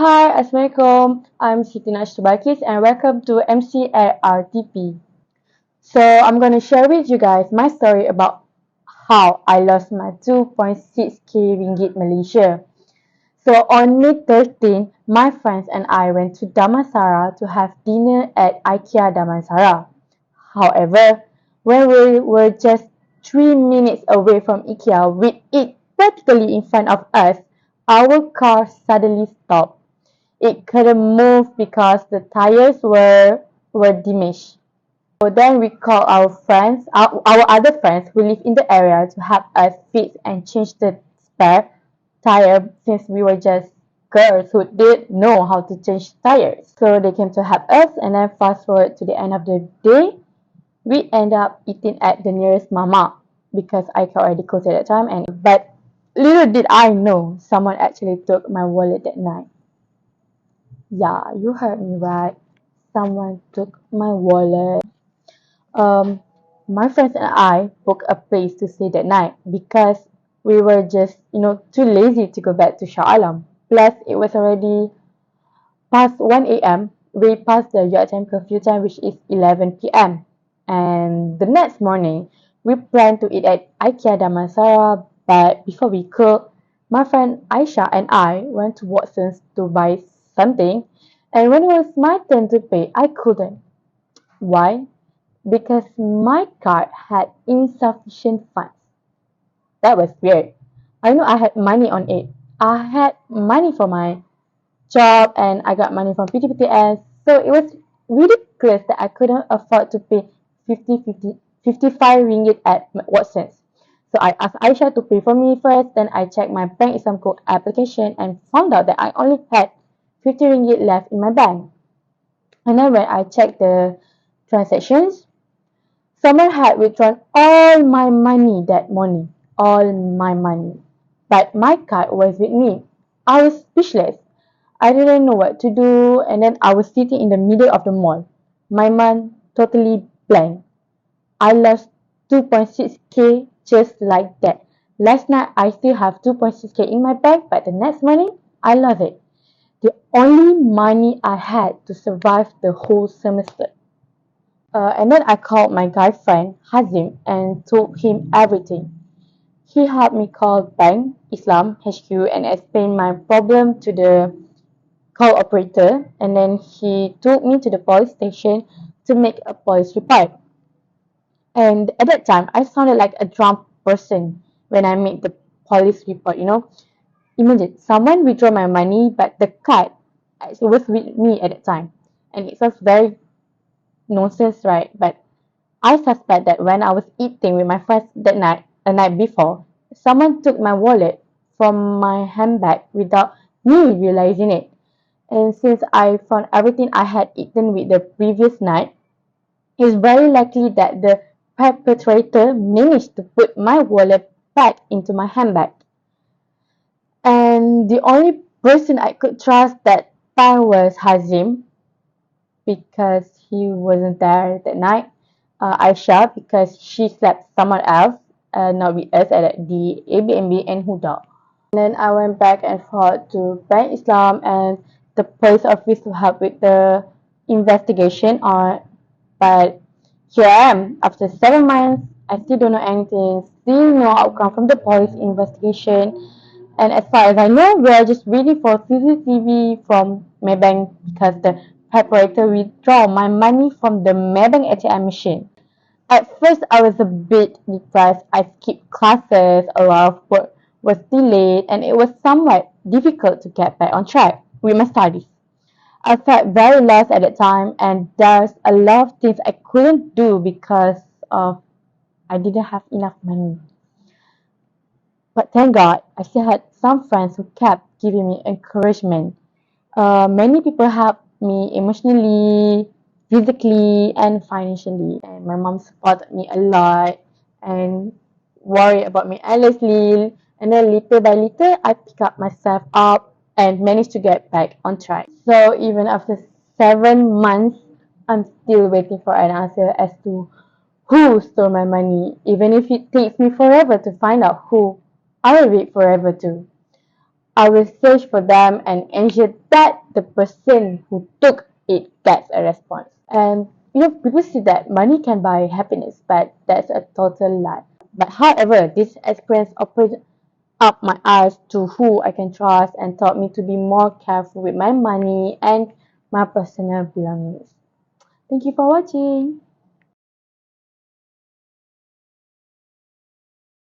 Hi, Assalamualaikum. I'm SITI BALQIS and welcome to MCRTP. So I'm going to share with you guys my story about how I lost my 2.6k ringgit Malaysia. So on May 13, my friends and I went to Damansara to have dinner at IKEA Damansara. However, when we were just 3 minutes away from IKEA with it practically in front of us, our car suddenly stopped. It couldn't move because the tires were damaged. So then we called our other friends who live in the area to help us fix and change the spare tire since we were just girls who didn't know how to change tires. So they came to help us, and then fast forward to the end of the day, we end up eating at the nearest mama because I already closed at that time. But little did I know, someone actually took my wallet that night. Yeah, you heard me right. Someone took my wallet. Um, my friends and I booked a place to stay that night because we were just, too lazy to go back to Shah Alam. Plus, it was already past 1 a.m. We passed the time curfew time, which is 11 p.m. And the next morning, we planned to eat at IKEA Damansara, but before we could, my friend Aisha and I went to Watson's to buy something, and when it was my turn to pay, I couldn't. Why? Because my card had insufficient funds. That was weird. I know I had money on it. I had money for my job and I got money from PTPTS. So it was ridiculous that I couldn't afford to pay 55 ringgit at Watsons. So I asked Aisha to pay for me first, then I checked my bank Islam Code application and found out that I only had 50 ringgit left in my bank. And then when I checked the transactions, someone had withdrawn all my money that morning. All my money. But my card was with me. I was speechless. I didn't know what to do, and then I was sitting in the middle of the mall. My mind totally blank. I lost 2.6k just like that. Last night I still have 2.6k in my bank, but the next morning I lost it. The only money I had to survive the whole semester. And then I called my guy friend Hazim and told him everything. He helped me call Bank Islam HQ and explain my problem to the call operator, and then he took me to the police station to make a police report. And at that time, I sounded like a drunk person when I made the police report. Imagine someone withdraw my money, but the card actually was with me at that time, and it was very nonsense, right? But I suspect that when I was eating with my friends that night, the night before, someone took my wallet from my handbag without me realizing it. And since I found everything I had eaten with the previous night, it's very likely that the perpetrator managed to put my wallet back into my handbag. And the only person I could trust that time was Hazim, because he wasn't there that night. Aisha, because she slept somewhere else, not with us at the Airbnb, and Huda. And then I went back and forth to Bank Islam and the police office to help with the investigation but here I am after 7 months. I still don't know anything, still no outcome from the police investigation, and as far as I know, we are just waiting for CCTV from Maybank because the operator withdraw my money from the Maybank ATM machine. At first, I was a bit depressed. I skipped classes, a lot of work was delayed, and it was somewhat difficult to get back on track with my studies. I felt very lost at that time, and there's a lot of things I couldn't do because of I didn't have enough money. But thank God, I still had some friends who kept giving me encouragement. Many people helped me emotionally, physically, and financially. And my mom supported me a lot and worried about me endlessly. And then little by little, I picked up myself up and managed to get back on track. So even after 7 months, I'm still waiting for an answer as to who stole my money. Even if it takes me forever to find out who, I will wait forever too. I will search for them and ensure that the person who took it gets a response. And people say that money can buy happiness, but that's a total lie. But however, this experience opened up my eyes to who I can trust and taught me to be more careful with my money and my personal belongings. Thank you for watching.